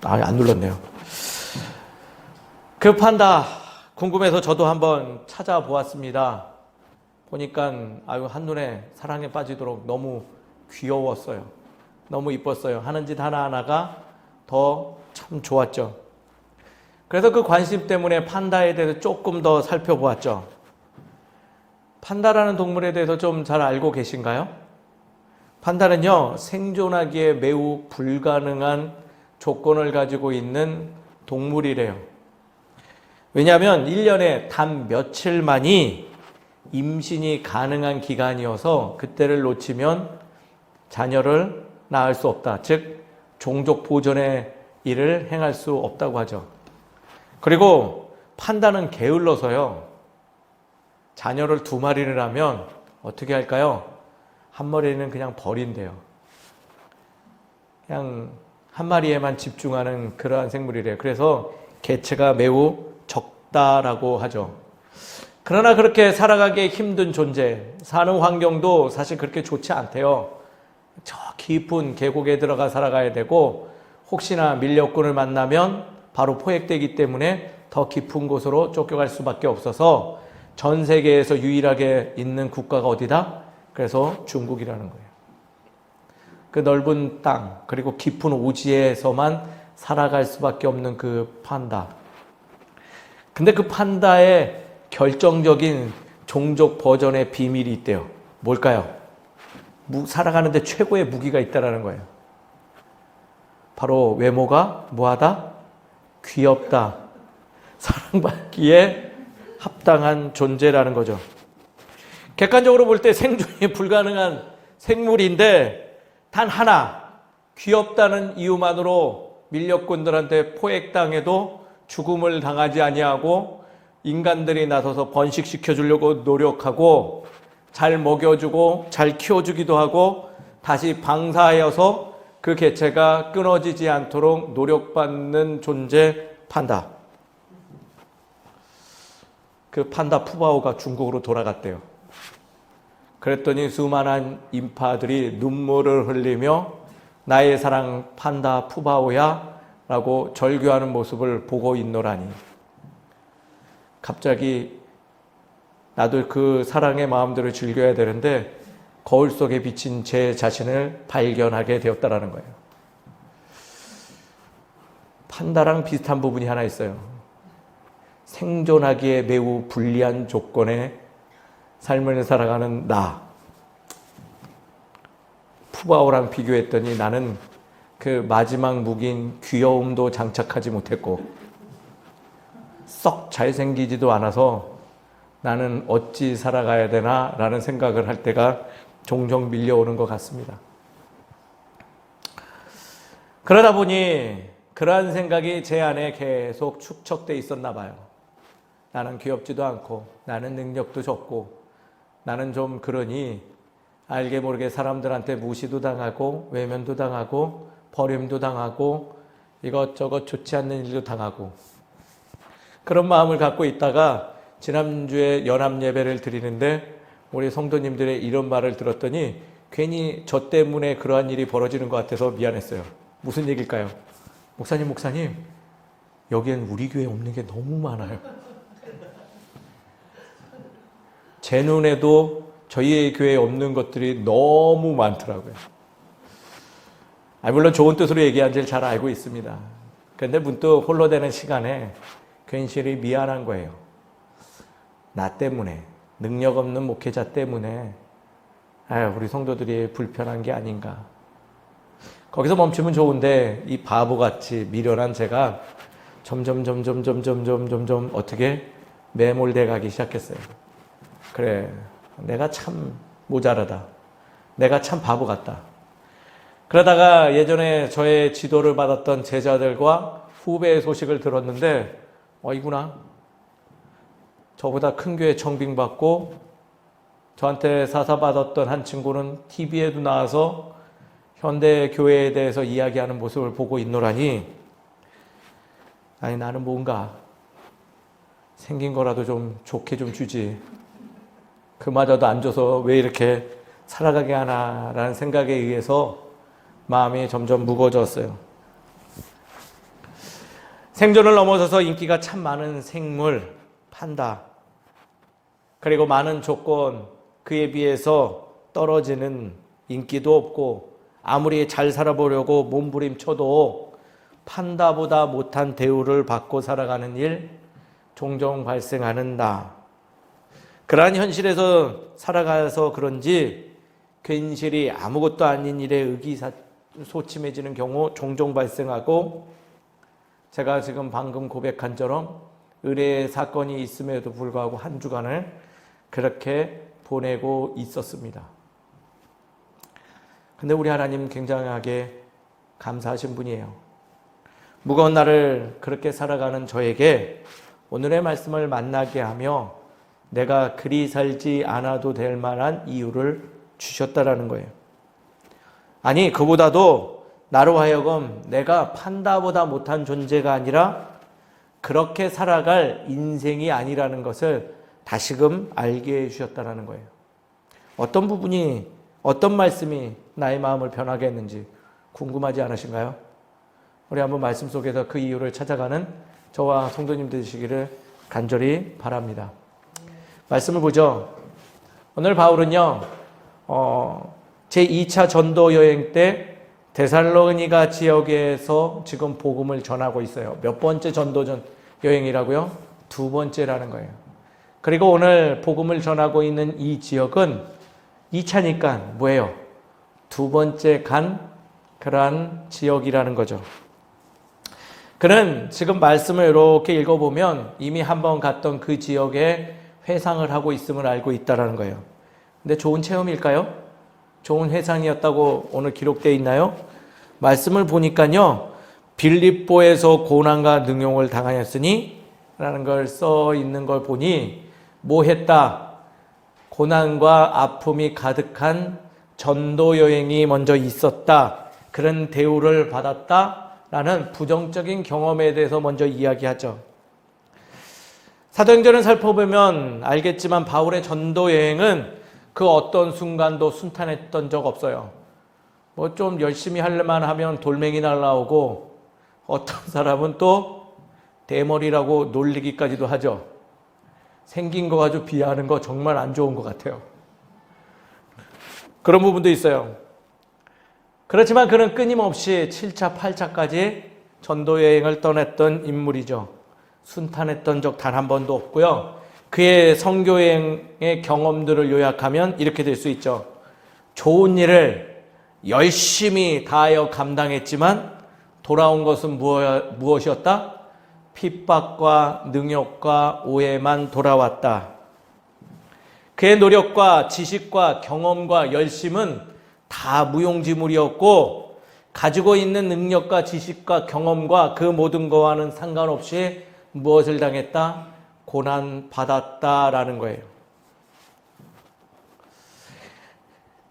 안 눌렀네요. 그 판다 궁금해서 저도 한번 찾아보았습니다. 보니까 한눈에 사랑에 빠지도록 너무 귀여웠어요. 너무 이뻤어요. 하는 짓 하나하나가 더 참 좋았죠. 그래서 그 관심 때문에 판다에 대해서 조금 더 살펴보았죠. 판다라는 동물에 대해서 좀 잘 알고 계신가요? 판다는요, 생존하기에 매우 불가능한 조건을 가지고 있는 동물이래요. 왜냐하면 1년에 단 며칠만이 임신이 가능한 기간이어서 그때를 놓치면 자녀를 낳을 수 없다. 즉, 종족 보존의 일을 행할 수 없다고 하죠. 그리고 판다는 게을러서요, 자녀를 2마리를 하면 어떻게 할까요? 한 마리는 그냥 버린대요. 그냥 한 마리에만 집중하는 그러한 생물이래요. 그래서 개체가 매우 적다라고 하죠. 그러나 그렇게 살아가기 힘든 존재, 사는 환경도 사실 그렇게 좋지 않대요. 저 깊은 계곡에 들어가 살아가야 되고, 혹시나 밀렵꾼을 만나면 바로 포획되기 때문에 더 깊은 곳으로 쫓겨갈 수밖에 없어서 전 세계에서 유일하게 있는 국가가 어디다? 그래서 중국이라는 거예요. 그 넓은 땅, 그리고 깊은 오지에서만 살아갈 수밖에 없는 그 판다. 근데 그 판다의 결정적인 종족 버전의 비밀이 있대요. 뭘까요? 살아가는데 최고의 무기가 있다라는 거예요. 바로 외모가 뭐하다? 귀엽다. 사랑받기에 합당한 존재라는 거죠. 객관적으로 볼 때 생존이 불가능한 생물인데 단 하나, 귀엽다는 이유만으로 밀렵꾼들한테 포획당해도 죽음을 당하지 아니하고 인간들이 나서서 번식시켜 주려고 노력하고 잘 먹여주고 잘 키워주기도 하고 다시 방사하여서 그 개체가 끊어지지 않도록 노력받는 존재 판다. 그 판다 푸바오가 중국으로 돌아갔대요. 그랬더니 수많은 인파들이 눈물을 흘리며 나의 사랑 판다 푸바오야 라고 절규하는 모습을 보고 있노라니. 갑자기 나도 그 사랑의 마음대로 즐겨야 되는데 거울 속에 비친 제 자신을 발견하게 되었다라는 거예요. 판다랑 비슷한 부분이 하나 있어요. 생존하기에 매우 불리한 조건에 삶을 살아가는 나. 푸바오랑 비교했더니 나는 그 마지막 무기인 귀여움도 장착하지 못했고 썩 잘생기지도 않아서 나는 어찌 살아가야 되나 라는 생각을 할 때가 종종 밀려오는 것 같습니다. 그러다 보니 그러한 생각이 제 안에 계속 축적돼 있었나 봐요. 나는 귀엽지도 않고 나는 능력도 적고 나는 좀 그러니 알게 모르게 사람들한테 무시도 당하고 외면도 당하고 버림도 당하고 이것저것 좋지 않는 일도 당하고 그런 마음을 갖고 있다가 지난주에 연합 예배를 드리는데 우리 성도님들의 이런 말을 들었더니 괜히 저 때문에 그러한 일이 벌어지는 것 같아서 미안했어요. 무슨 얘기일까요? 목사님, 여기엔 우리 교회 없는 게 너무 많아요. 제 눈에도 저희 교회에 없는 것들이 너무 많더라고요. 물론 좋은 뜻으로 얘기한지를 잘 알고 있습니다. 그런데 문득 홀로 되는 시간에 괜시리 미안한 거예요. 나 때문에, 능력 없는 목회자 때문에 우리 성도들이 불편한 게 아닌가. 거기서 멈추면 좋은데 이 바보같이 미련한 제가 점점 어떻게 매몰돼 가기 시작했어요. 그래, 내가 참 모자라다. 내가 참 바보 같다. 그러다가 예전에 저의 지도를 받았던 제자들과 후배의 소식을 들었는데 이구나. 저보다 큰 교회 청빙받고 저한테 사사받았던 한 친구는 TV에도 나와서 현대 교회에 대해서 이야기하는 모습을 보고 있노라니 나는 뭔가 생긴 거라도 좀 좋게 좀 주지. 그마저도 안 줘서 왜 이렇게 살아가게 하나라는 생각에 의해서 마음이 점점 무거워졌어요. 생존을 넘어서서 인기가 참 많은 생물, 판다. 그리고 많은 조건, 그에 비해서 떨어지는 인기도 없고 아무리 잘 살아보려고 몸부림쳐도 판다보다 못한 대우를 받고 살아가는 일 종종 발생하는 나. 그러한 현실에서 살아가서 그런지 괜시리 아무것도 아닌 일에 의기소침해지는 경우 종종 발생하고, 제가 지금 방금 고백한 처럼 의뢰 사건이 있음에도 불구하고 한 주간을 그렇게 보내고 있었습니다. 근데 우리 하나님 굉장하게 감사하신 분이에요. 무거운 날을 그렇게 살아가는 저에게 오늘의 말씀을 만나게 하며 내가 그리 살지 않아도 될 만한 이유를 주셨다라는 거예요. 아니, 그보다도 나로 하여금 내가 판다보다 못한 존재가 아니라 그렇게 살아갈 인생이 아니라는 것을 다시금 알게 해주셨다는 거예요. 어떤 부분이, 어떤 말씀이 나의 마음을 변하게 했는지 궁금하지 않으신가요? 우리 한번 말씀 속에서 그 이유를 찾아가는 저와 성도님 되시기를 간절히 바랍니다. 말씀을 보죠. 오늘 바울은요, 제2차 전도 여행 때 데살로니가 지역에서 지금 복음을 전하고 있어요. 몇 번째 전도 여행이라고요? 2번째라는 거예요. 그리고 오늘 복음을 전하고 있는 이 지역은 2차니까 뭐예요? 2번째 간 그러한 지역이라는 거죠. 그는 지금 말씀을 이렇게 읽어보면 이미 한번 갔던 그 지역에 회상을 하고 있음을 알고 있다는 거예요. 근데 좋은 체험일까요? 좋은 회상이었다고 오늘 기록되어 있나요? 말씀을 보니까요, 빌립보에서 고난과 능욕을 당하였으니 라는 걸 써 있는 걸 보니 뭐 했다? 고난과 아픔이 가득한 전도 여행이 먼저 있었다. 그런 대우를 받았다. 라는 부정적인 경험에 대해서 먼저 이야기하죠. 사도행전을 살펴보면 알겠지만 바울의 전도 여행은 그 어떤 순간도 순탄했던 적 없어요. 뭐 좀 열심히 하려만 하면 돌멩이 날라오고 어떤 사람은 또 대머리라고 놀리기까지도 하죠. 생긴 거 가지고 비하하는 거 정말 안 좋은 것 같아요. 그런 부분도 있어요. 그렇지만 그는 끊임없이 7차, 8차까지 전도 여행을 떠났던 인물이죠. 순탄했던 적 단 한 번도 없고요. 그의 선교 여행의 경험들을 요약하면 이렇게 될 수 있죠. 좋은 일을 열심히 다하여 감당했지만 돌아온 것은 무엇이었다? 핍박과 능욕과 오해만 돌아왔다. 그의 노력과 지식과 경험과 열심은 다 무용지물이었고 가지고 있는 능력과 지식과 경험과 그 모든 것과는 상관없이 무엇을 당했다? 고난받았다라는 거예요.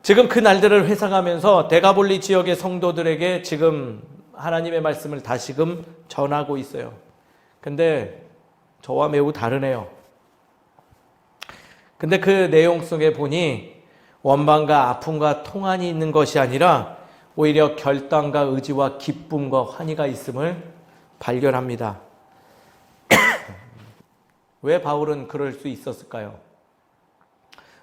지금 그 날들을 회상하면서 데가볼리 지역의 성도들에게 지금 하나님의 말씀을 다시금 전하고 있어요. 근데 저와 매우 다르네요. 근데 그 내용 속에 보니 원망과 아픔과 통한이 있는 것이 아니라 오히려 결단과 의지와 기쁨과 환희가 있음을 발견합니다. 왜 바울은 그럴 수 있었을까요?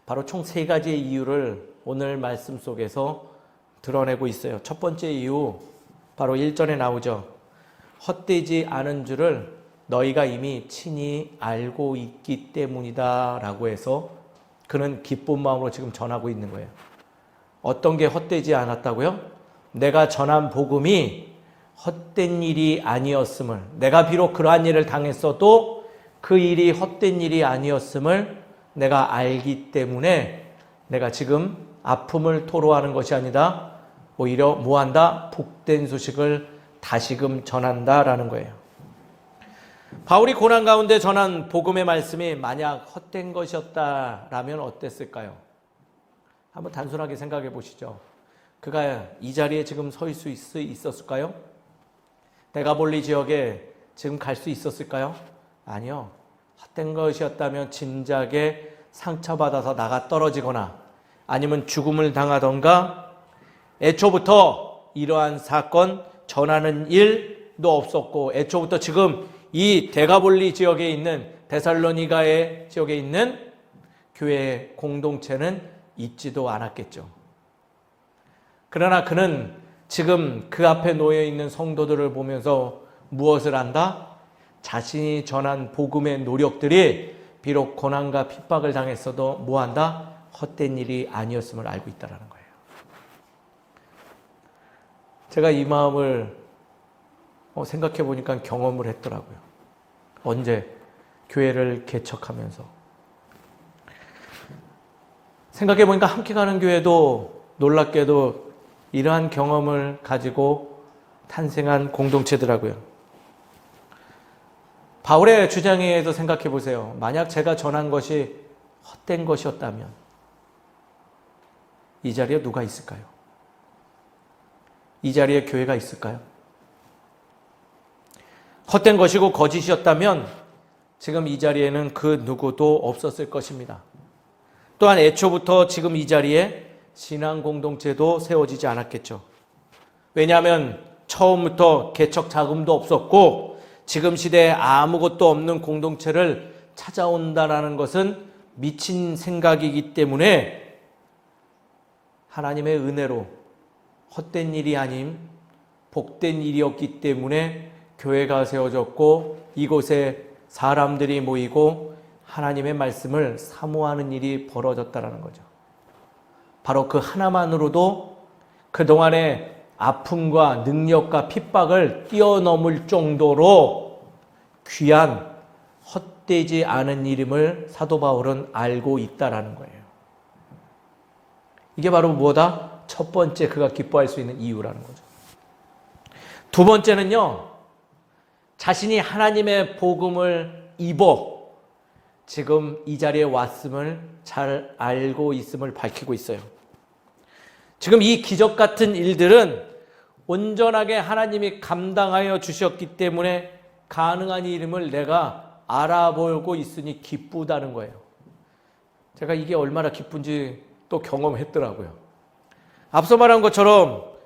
바로 총 3가지의 이유를 오늘 말씀 속에서 드러내고 있어요. 첫 번째 이유, 바로 1절에 나오죠. 헛되지 않은 줄을 너희가 이미 친히 알고 있기 때문이다 라고 해서 그는 기쁜 마음으로 지금 전하고 있는 거예요. 어떤 게 헛되지 않았다고요? 내가 전한 복음이 헛된 일이 아니었음을, 내가 비록 그러한 일을 당했어도 그 일이 헛된 일이 아니었음을 내가 알기 때문에 내가 지금 아픔을 토로하는 것이 아니다. 오히려 뭐한다? 복된 소식을 다시금 전한다라는 거예요. 바울이 고난 가운데 전한 복음의 말씀이 만약 헛된 것이었다라면 어땠을까요? 한번 단순하게 생각해 보시죠. 그가 이 자리에 지금 서 있을 수 있었을까요? 데가볼리 지역에 지금 갈 수 있었을까요? 아니요. 헛된 것이었다면 진작에 상처받아서 나가 떨어지거나 아니면 죽음을 당하던가 애초부터 이러한 사건 전하는 일 일도 없었고 애초부터 지금 이 데가볼리 지역에 있는 데살로니가의 지역에 있는 교회 공동체는 있지도 않았겠죠. 그러나 그는 지금 그 앞에 놓여 있는 성도들을 보면서 무엇을 안다? 자신이 전한 복음의 노력들이 비록 고난과 핍박을 당했어도 뭐한다? 헛된 일이 아니었음을 알고 있다는 거예요. 제가 이 마음을 생각해 보니까 경험을 했더라고요. 언제? 교회를 개척하면서. 생각해 보니까 함께 가는 교회도 놀랍게도 이러한 경험을 가지고 탄생한 공동체더라고요. 바울의 주장에 의해서 생각해 보세요. 만약 제가 전한 것이 헛된 것이었다면 이 자리에 누가 있을까요? 이 자리에 교회가 있을까요? 헛된 것이고 거짓이었다면 지금 이 자리에는 그 누구도 없었을 것입니다. 또한 애초부터 지금 이 자리에 신앙 공동체도 세워지지 않았겠죠. 왜냐하면 처음부터 개척 자금도 없었고 지금 시대에 아무것도 없는 공동체를 찾아온다는 것은 미친 생각이기 때문에 하나님의 은혜로 헛된 일이 아닌 복된 일이었기 때문에 교회가 세워졌고 이곳에 사람들이 모이고 하나님의 말씀을 사모하는 일이 벌어졌다는 거죠. 바로 그 하나만으로도 그동안의 아픔과 능력과 핍박을 뛰어넘을 정도로 귀한 헛되지 않은 이름을 사도 바울은 알고 있다라는 거예요. 이게 바로 뭐다? 첫 번째 그가 기뻐할 수 있는 이유라는 거죠. 두 번째는요, 자신이 하나님의 복음을 입어 지금 이 자리에 왔음을 잘 알고 있음을 밝히고 있어요. 지금 이 기적 같은 일들은 온전하게 하나님이 감당하여 주셨기 때문에 가능한 일임을 내가 알아보고 있으니 기쁘다는 거예요. 제가 이게 얼마나 기쁜지 또 경험했더라고요. 앞서 말한 것처럼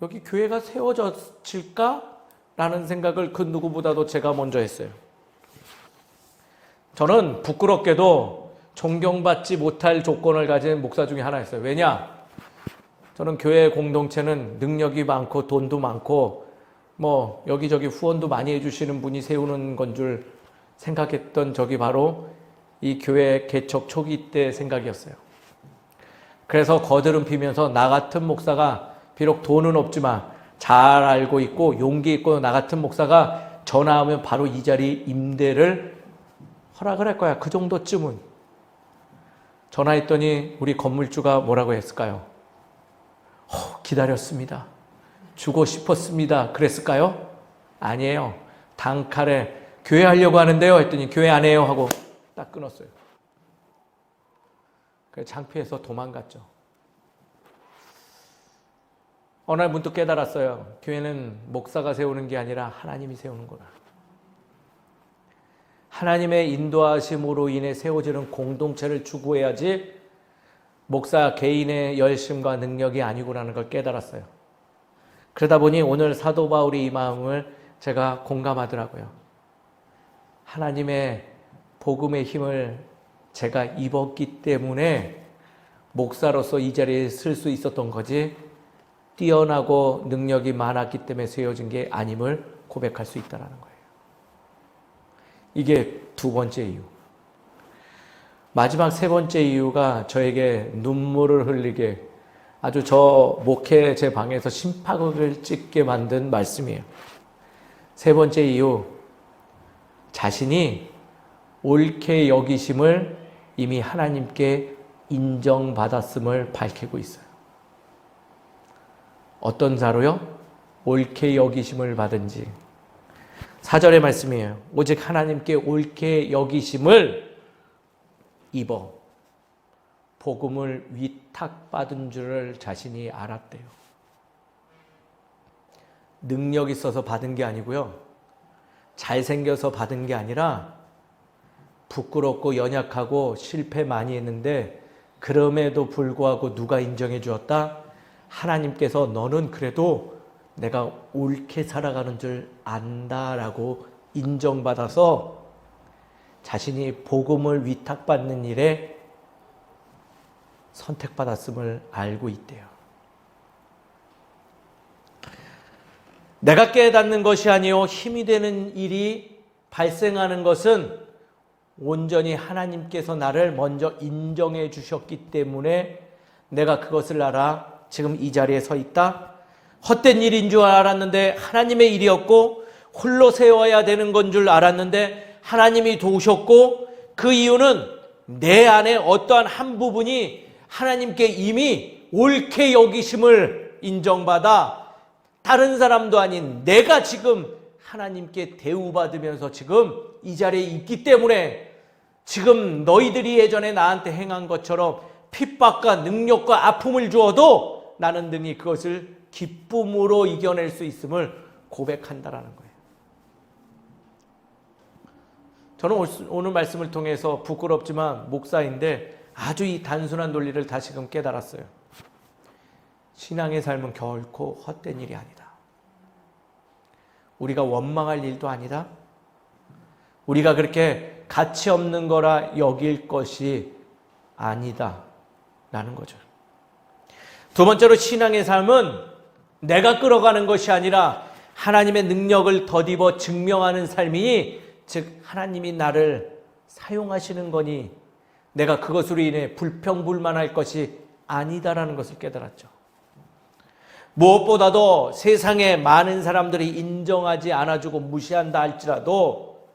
여기 교회가 세워졌을까? 라는 생각을 그 누구보다도 제가 먼저 했어요. 저는 부끄럽게도 존경받지 못할 조건을 가진 목사 중에 하나였어요. 왜냐? 저는 교회 공동체는 능력이 많고 돈도 많고 뭐 여기저기 후원도 많이 해주시는 분이 세우는 건 줄 생각했던 적이 바로 이 교회 개척 초기 때 생각이었어요. 그래서 거드름 피면서 나 같은 목사가 비록 돈은 없지만 잘 알고 있고 용기 있고 나 같은 목사가 전화하면 바로 이 자리 임대를 허락을 할 거야. 그 정도쯤은. 전화했더니 우리 건물주가 뭐라고 했을까요? 기다렸습니다. 주고 싶었습니다. 그랬을까요? 아니에요. 단칼에 교회 하려고 하는데요 했더니 교회 안 해요 하고 딱 끊었어요. 그래서 창피해서 도망갔죠. 어느 날 문득 깨달았어요. 교회는 목사가 세우는 게 아니라 하나님이 세우는구나. 하나님의 인도하심으로 인해 세워지는 공동체를 추구해야지 목사 개인의 열심과 능력이 아니구나는 걸 깨달았어요. 그러다 보니 오늘 사도 바울이 이 마음을 제가 공감하더라고요. 하나님의 복음의 힘을 제가 입었기 때문에 목사로서 이 자리에 쓸 수 있었던 거지 뛰어나고 능력이 많았기 때문에 세워진 게 아님을 고백할 수 있다는 거예요. 이게 두 번째 이유. 마지막 세 번째 이유가 저에게 눈물을 흘리게 아주 저 목회 제 방에서 심파극을 찍게 만든 말씀이에요. 세 번째 이유. 자신이 옳게 여기심을 이미 하나님께 인정받았음을 밝히고 있어요. 어떤 자로요? 옳게 여기심을 받은지. 4절의 말씀이에요. 오직 하나님께 옳게 여기심을 입어 복음을 위탁받은 줄을 자신이 알았대요. 능력 있어서 받은 게 아니고요. 잘생겨서 받은 게 아니라 부끄럽고 연약하고 실패 많이 했는데 그럼에도 불구하고 누가 인정해 주었다? 하나님께서 너는 그래도 내가 옳게 살아가는 줄 안다라고 인정받아서 자신이 복음을 위탁받는 일에 선택받았음을 알고 있대요. 내가 깨닫는 것이 아니요 힘이 되는 일이 발생하는 것은 온전히 하나님께서 나를 먼저 인정해 주셨기 때문에 내가 그것을 알아 지금 이 자리에 서 있다. 헛된 일인 줄 알았는데 하나님의 일이었고, 홀로 세워야 되는 건 줄 알았는데 하나님이 도우셨고, 그 이유는 내 안에 어떠한 한 부분이 하나님께 이미 옳게 여기심을 인정받아 다른 사람도 아닌 내가 지금 하나님께 대우받으면서 지금 이 자리에 있기 때문에 지금 너희들이 예전에 나한테 행한 것처럼 핍박과 능력과 아픔을 주어도 나는 능히 그것을 기쁨으로 이겨낼 수 있음을 고백한다라는 거예요. 저는 오늘 말씀을 통해서 부끄럽지만 목사인데 아주 이 단순한 논리를 다시금 깨달았어요. 신앙의 삶은 결코 헛된 일이 아니다. 우리가 원망할 일도 아니다. 우리가 그렇게 가치 없는 거라 여길 것이 아니다 라는 거죠. 두 번째로 신앙의 삶은 내가 끌어가는 것이 아니라 하나님의 능력을 덧입어 증명하는 삶이니, 즉 하나님이 나를 사용하시는 거니 내가 그것으로 인해 불평불만할 것이 아니다라는 것을 깨달았죠. 무엇보다도 세상에 많은 사람들이 인정하지 않아주고 무시한다 할지라도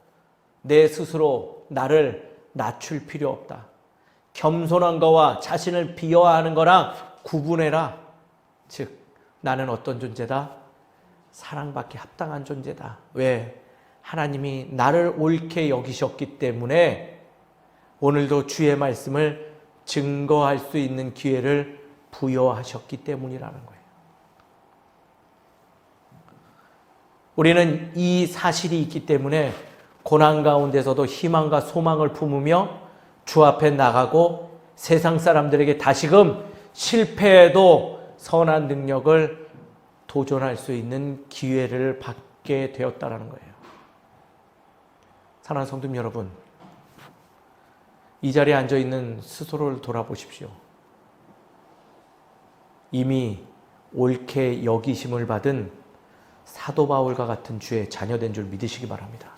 내 스스로 나를 낮출 필요 없다. 겸손한 거와 자신을 비하하는 거랑 구분해라. 즉 나는 어떤 존재다? 사랑받기 합당한 존재다. 왜? 하나님이 나를 옳게 여기셨기 때문에 오늘도 주의 말씀을 증거할 수 있는 기회를 부여하셨기 때문이라는 거예요. 우리는 이 사실이 있기 때문에 고난 가운데서도 희망과 소망을 품으며 주 앞에 나가고 세상 사람들에게 다시금 실패해도 선한 능력을 도전할 수 있는 기회를 받게 되었다는 거예요. 사랑하는 성도 여러분, 이 자리에 앉아있는 스스로를 돌아보십시오. 이미 옳게 여기심을 받은 사도 바울과 같은 주의 자녀된 줄 믿으시기 바랍니다.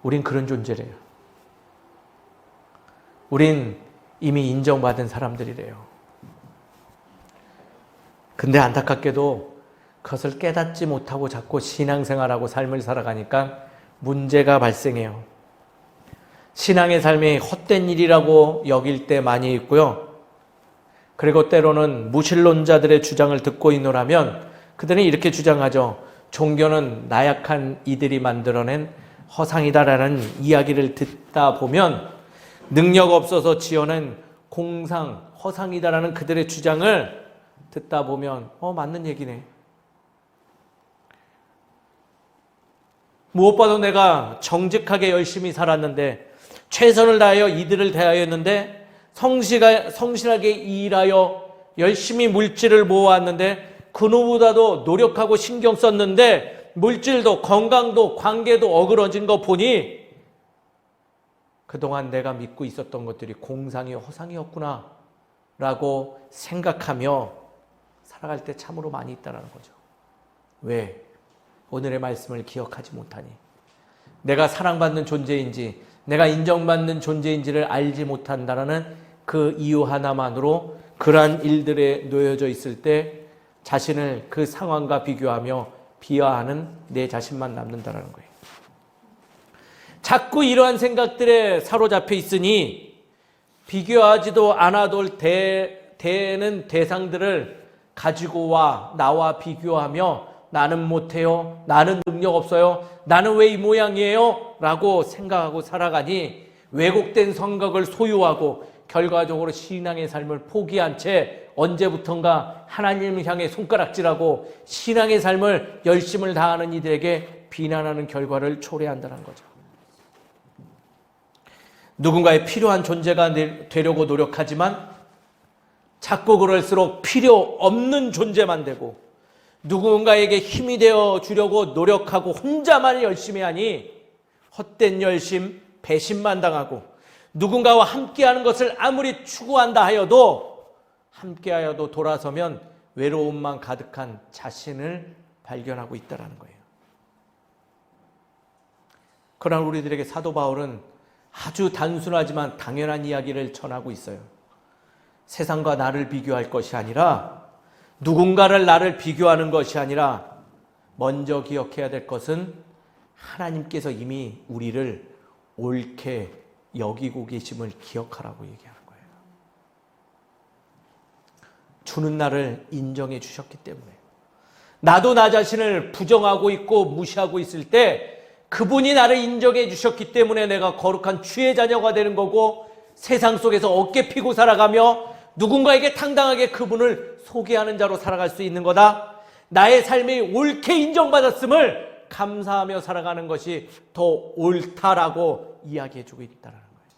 우린 그런 존재래요. 우린 이미 인정받은 사람들이래요. 근데 안타깝게도 그것을 깨닫지 못하고 자꾸 신앙생활하고 삶을 살아가니까 문제가 발생해요. 신앙의 삶이 헛된 일이라고 여길 때 많이 있고요. 그리고 때로는 무신론자들의 주장을 듣고 있노라면 그들은 이렇게 주장하죠. 종교는 나약한 이들이 만들어낸 허상이다라는 이야기를 듣다 보면 능력 없어서 지어낸 공상, 허상이다라는 그들의 주장을 듣다 보면 맞는 얘기네. 무엇보다도 내가 정직하게 열심히 살았는데 최선을 다하여 이들을 대하였는데 성실하게 일하여 열심히 물질을 모아왔는데 그 누구보다도 노력하고 신경 썼는데 물질도 건강도 관계도 어그러진 거 보니 그동안 내가 믿고 있었던 것들이 공상이 허상이었구나 라고 생각하며 살아갈 때 참으로 많이 있다는 거죠. 왜? 오늘의 말씀을 기억하지 못하니, 내가 사랑받는 존재인지 내가 인정받는 존재인지를 알지 못한다는 그 이유 하나만으로 그러한 일들에 놓여져 있을 때 자신을 그 상황과 비교하며 비하하는 내 자신만 남는다는 거예요. 자꾸 이러한 생각들에 사로잡혀 있으니 비교하지도 않아도 되는 대상들을 가지고 나와 비교하며 나는 못해요, 나는 능력 없어요, 나는 왜 이 모양이에요? 라고 생각하고 살아가니 왜곡된 성각을 소유하고 결과적으로 신앙의 삶을 포기한 채 언제부턴가 하나님을 향해 손가락질하고 신앙의 삶을 열심을 다하는 이들에게 비난하는 결과를 초래한다는 거죠. 누군가의 필요한 존재가 되려고 노력하지만 자꾸 그럴수록 필요 없는 존재만 되고 누군가에게 힘이 되어 주려고 노력하고 혼자만 열심히 하니 헛된 열심, 배신만 당하고 누군가와 함께하는 것을 아무리 추구한다 하여도 함께하여도 돌아서면 외로움만 가득한 자신을 발견하고 있다는 거예요. 그러나 우리들에게 사도 바울은 아주 단순하지만 당연한 이야기를 전하고 있어요. 세상과 나를 비교할 것이 아니라 누군가를 나를 비교하는 것이 아니라 먼저 기억해야 될 것은 하나님께서 이미 우리를 옳게 여기고 계심을 기억하라고 얘기하는 거예요. 주는 나를 인정해 주셨기 때문에 나도 나 자신을 부정하고 있고 무시하고 있을 때 그분이 나를 인정해 주셨기 때문에 내가 거룩한 주의 자녀가 되는 거고 세상 속에서 어깨 피고 살아가며 누군가에게 당당하게 그분을 소개하는 자로 살아갈 수 있는 거다. 나의 삶이 옳게 인정받았음을 감사하며 살아가는 것이 더 옳다라고 이야기해 주고 있다는 거예요.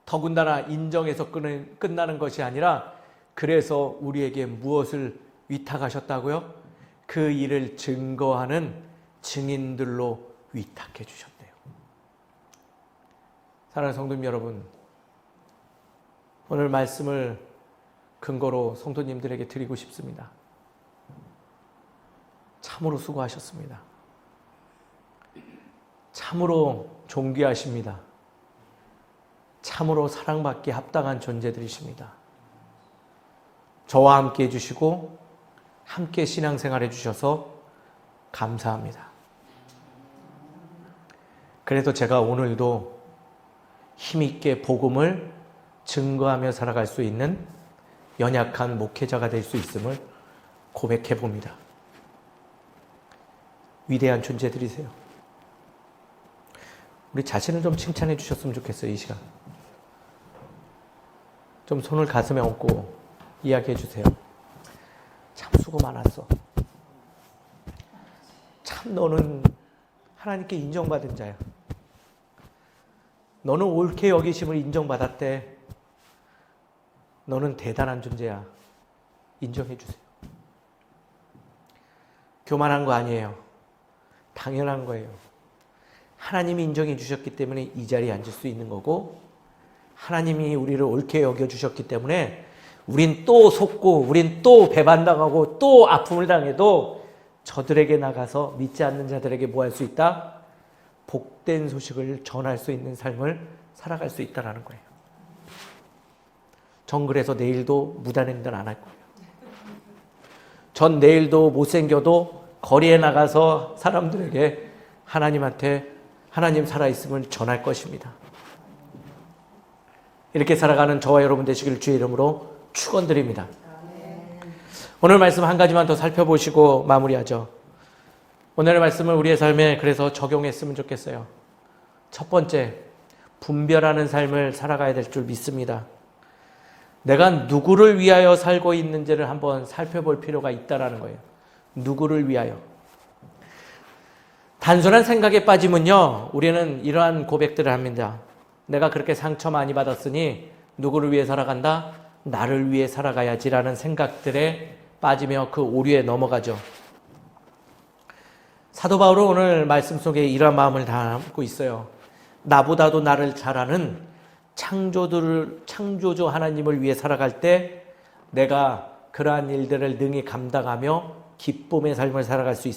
더군다나 인정해서 끝나는 것이 아니라 그래서 우리에게 무엇을 위탁하셨다고요? 그 일을 증거하는 증인들로 위탁해 주셨대요. 사랑하는 성도님 여러분, 오늘 말씀을 근거로 성도님들에게 드리고 싶습니다. 참으로 수고하셨습니다. 참으로 존귀하십니다. 참으로 사랑받기에 합당한 존재들이십니다. 저와 함께 해주시고 함께 신앙생활 해주셔서 감사합니다. 그래도 제가 오늘도 힘있게 복음을 증거하며 살아갈 수 있는 연약한 목회자가 될 수 있음을 고백해 봅니다. 위대한 존재들이세요. 우리 자신을 좀 칭찬해 주셨으면 좋겠어요. 이 시간 좀 손을 가슴에 얹고 이야기해 주세요. 참 수고 많았어. 참 너는 하나님께 인정받은 자야. 너는 옳게 여기심을 인정받았대. 너는 대단한 존재야. 인정해 주세요. 교만한 거 아니에요. 당연한 거예요. 하나님이 인정해 주셨기 때문에 이 자리에 앉을 수 있는 거고 하나님이 우리를 옳게 여겨주셨기 때문에 우린 또 속고 우린 또 배반당하고 또 아픔을 당해도 저들에게 나가서 믿지 않는 자들에게 뭐 할 수 있다? 복된 소식을 전할 수 있는 삶을 살아갈 수 있다는 거예요. 전 그래서 내일도 무단 횡단 안 할 거예요. 전 내일도 못생겨도 거리에 나가서 사람들에게 하나님한테 하나님 살아있음을 전할 것입니다. 이렇게 살아가는 저와 여러분 되시기를 주의 이름으로 축원드립니다. 오늘 말씀 한 가지만 더 살펴보시고 마무리하죠. 오늘의 말씀을 우리의 삶에 그래서 적용했으면 좋겠어요. 첫 번째, 분별하는 삶을 살아가야 될 줄 믿습니다. 내가 누구를 위하여 살고 있는지를 한번 살펴볼 필요가 있다는 거예요. 누구를 위하여. 단순한 생각에 빠지면요, 우리는 이러한 고백들을 합니다. 내가 그렇게 상처 많이 받았으니 누구를 위해 살아간다? 나를 위해 살아가야지라는 생각들에 빠지며 그 오류에 넘어가죠. 사도 바울은 오늘 말씀 속에 이러한 마음을 담고 있어요. 나보다도 나를 잘 아는 창조주 하나님을 위해 살아갈 때 내가 그러한 일들을 능히 감당하며 기쁨의 삶을 살아갈 수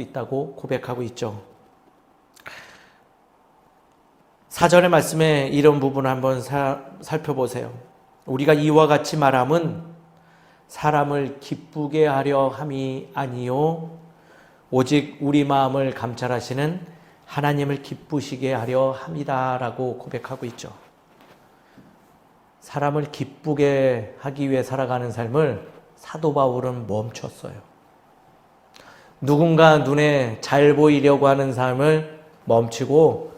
있다고 고백하고 있죠. 4절의 말씀에 이런 부분을 한번 살펴보세요. 우리가 이와 같이 말함은 사람을 기쁘게 하려 함이 아니요 오직 우리 마음을 감찰하시는 하나님을 기쁘시게 하려 함이다라고 고백하고 있죠. 사람을 기쁘게 하기 위해 살아가는 삶을 사도 바울은 멈췄어요. 누군가 눈에 잘 보이려고 하는 삶을 멈추고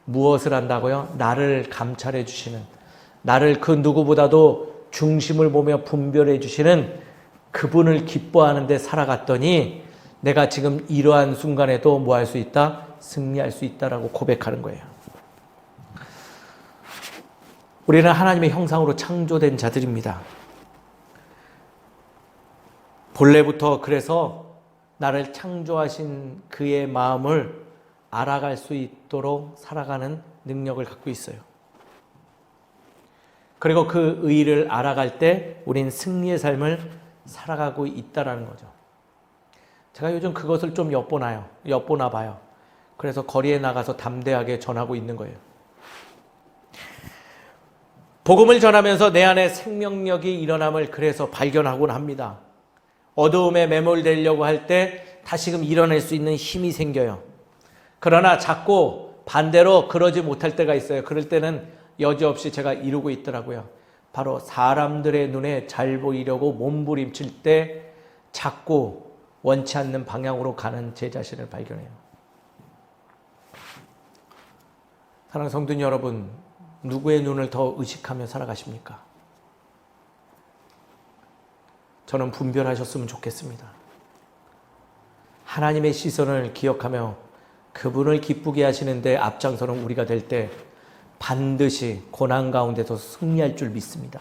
무엇을 한다고요? 나를 감찰해 주시는, 나를 그 누구보다도 중심을 보며 분별해 주시는 그분을 기뻐하는 데 살아갔더니 내가 지금 이러한 순간에도 뭐 할 수 있다? 승리할 수 있다라고 고백하는 거예요. 우리는 하나님의 형상으로 창조된 자들입니다. 본래부터 그래서 나를 창조하신 그의 마음을 알아갈 수 있도록 살아가는 능력을 갖고 있어요. 그리고 그 의의를 알아갈 때 우린 승리의 삶을 살아가고 있다는 거죠. 제가 요즘 그것을 좀 엿보나 봐요. 그래서 거리에 나가서 담대하게 전하고 있는 거예요. 복음을 전하면서 내 안에 생명력이 일어남을 그래서 발견하곤 합니다. 어두움에 매몰되려고 할 때 다시금 일어날 수 있는 힘이 생겨요. 그러나 자꾸 반대로 그러지 못할 때가 있어요. 그럴 때는 여지없이 제가 이루고 있더라고요. 바로 사람들의 눈에 잘 보이려고 몸부림칠 때 자꾸 원치 않는 방향으로 가는 제 자신을 발견해요. 사랑하는 성도님 여러분, 누구의 눈을 더 의식하며 살아가십니까? 저는 분별하셨으면 좋겠습니다. 하나님의 시선을 기억하며 그분을 기쁘게 하시는데 앞장서는 우리가 될 때 반드시 고난 가운데서 승리할 줄 믿습니다.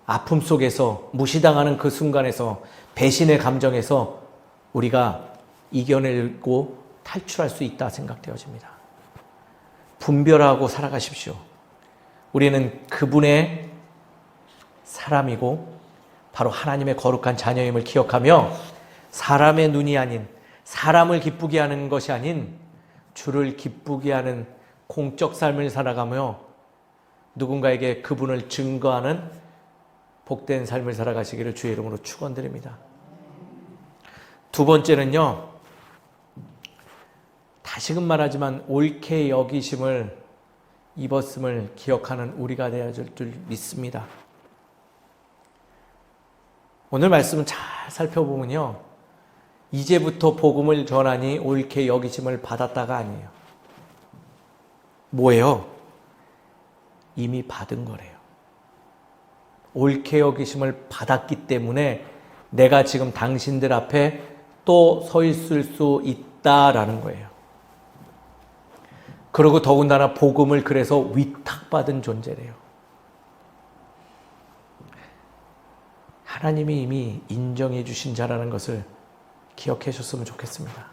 아픔 속에서 무시당하는 그 순간에서 배신의 감정에서 우리가 이겨내고 탈출할 수 있다 생각되어집니다. 분별하고 살아가십시오. 우리는 그분의 사람이고 바로 하나님의 거룩한 자녀임을 기억하며 사람의 눈이 아닌, 사람을 기쁘게 하는 것이 아닌 주를 기쁘게 하는 공적 삶을 살아가며 누군가에게 그분을 증거하는 복된 삶을 살아가시기를 주의 이름으로 축원드립니다. 두 번째는요, 다시금 말하지만 옳게 여기심을 입었음을 기억하는 우리가 되어야 될 줄 믿습니다. 오늘 말씀을 잘 살펴보면요, 이제부터 복음을 전하니 옳게 여기심을 받았다가 아니에요. 뭐예요? 이미 받은 거래요. 옳게 여기심을 받았기 때문에 내가 지금 당신들 앞에 또 서 있을 수 있다라는 거예요. 그리고 더군다나 복음을 그래서 위탁받은 존재래요. 하나님이 이미 인정해 주신 자라는 것을 기억해 주셨으면 좋겠습니다.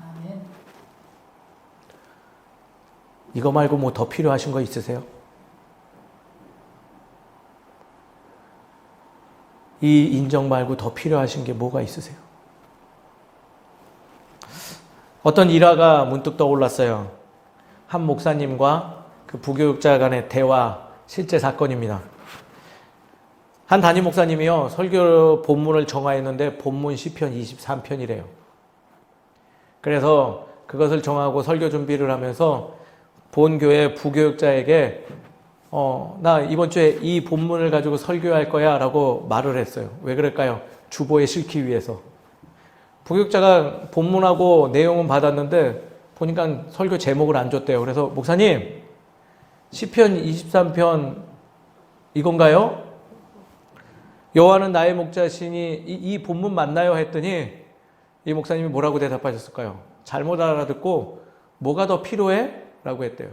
이거 말고 뭐 더 필요하신 거 있으세요? 이 인정 말고 더 필요하신 게 뭐가 있으세요? 어떤 일화가 문득 떠올랐어요. 한 목사님과 그 부교육자 간의 대화, 실제 사건입니다. 한 담임 목사님이요, 설교 본문을 정하였는데 본문 시편 23편이래요. 그래서 그것을 정하고 설교 준비를 하면서 본교회 부교육자에게 나 이번 주에 이 본문을 가지고 설교할 거야 라고 말을 했어요. 왜 그럴까요? 주보에 실기 위해서. 부교육자가 본문하고 내용은 받았는데 보니까 설교 제목을 안 줬대요. 그래서 목사님, 시편 23편 이건가요? 여호와는 나의 목자시니 이 본문 맞나요? 했더니 이 목사님이 뭐라고 대답하셨을까요? 잘못 알아듣고 뭐가 더 필요해? 라고 했대요.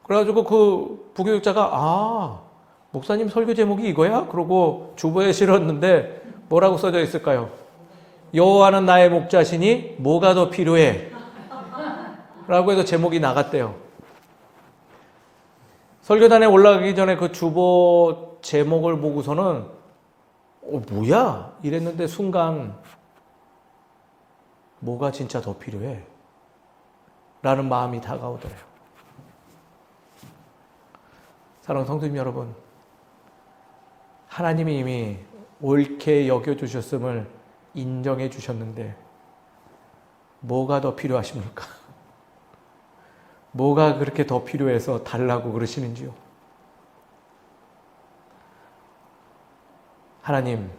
그래가지고 그 부교육자가 목사님 설교 제목이 이거야? 그러고 주보에 실었는데 뭐라고 써져 있을까요? 여호와는 나의 목자시니 뭐가 더 필요해? 라고 해서 제목이 나갔대요. 설교단에 올라가기 전에 그 주보 제목을 보고서는 뭐야? 이랬는데 순간 뭐가 진짜 더 필요해? 라는 마음이 다가오더래요. 사랑하는 성도님 여러분, 하나님이 이미 옳게 여겨주셨음을 인정해 주셨는데 뭐가 더 필요하십니까? 뭐가 그렇게 더 필요해서 달라고 그러시는지요? 하나님,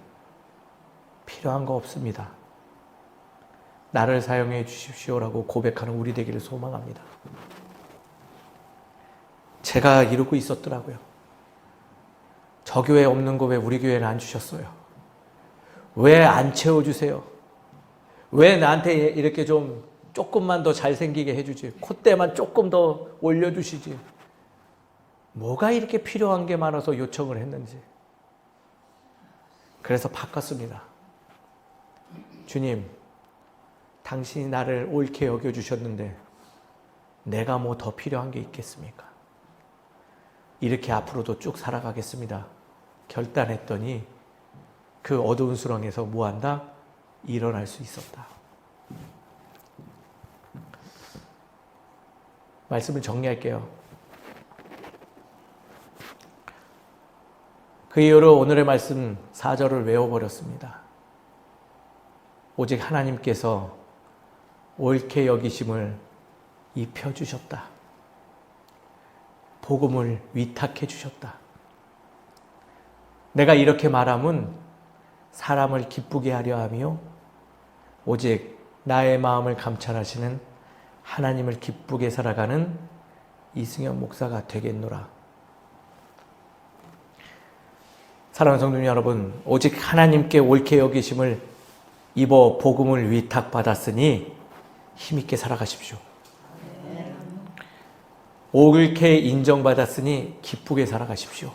필요한 거 없습니다. 나를 사용해 주십시오라고 고백하는 우리 되기를 소망합니다. 제가 이러고 있었더라고요. 저 교회 없는 거 왜 우리 교회는 안 주셨어요? 왜 안 채워주세요? 왜 나한테 이렇게 좀 조금만 더 잘생기게 해주지? 콧대만 조금 더 올려주시지? 뭐가 이렇게 필요한 게 많아서 요청을 했는지. 그래서 바꿨습니다. 주님, 당신이 나를 옳게 여겨주셨는데 내가 뭐 더 필요한 게 있겠습니까? 이렇게 앞으로도 쭉 살아가겠습니다. 결단했더니 그 어두운 수렁에서 뭐한다? 일어날 수 있었다. 말씀을 정리할게요. 그 이후로 오늘의 말씀 4절을 외워버렸습니다. 오직 하나님께서 옳게 여기심을 입혀주셨다. 복음을 위탁해 주셨다. 내가 이렇게 말함은 사람을 기쁘게 하려 하며 오직 나의 마음을 감찰하시는 하나님을 기쁘게 살아가는 이승현 목사가 되겠노라. 사랑하는 성도 여러분, 오직 하나님께 옳게 여기심을 입어 복음을 위탁받았으니 힘있게 살아가십시오. 옳게 인정받았으니 기쁘게 살아가십시오.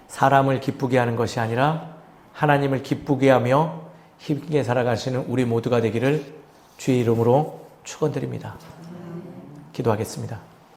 사람을 기쁘게 하는 것이 아니라 하나님을 기쁘게 하며 힘있게 살아가시는 우리 모두가 되기를 주의 이름으로 축원드립니다. 기도하겠습니다.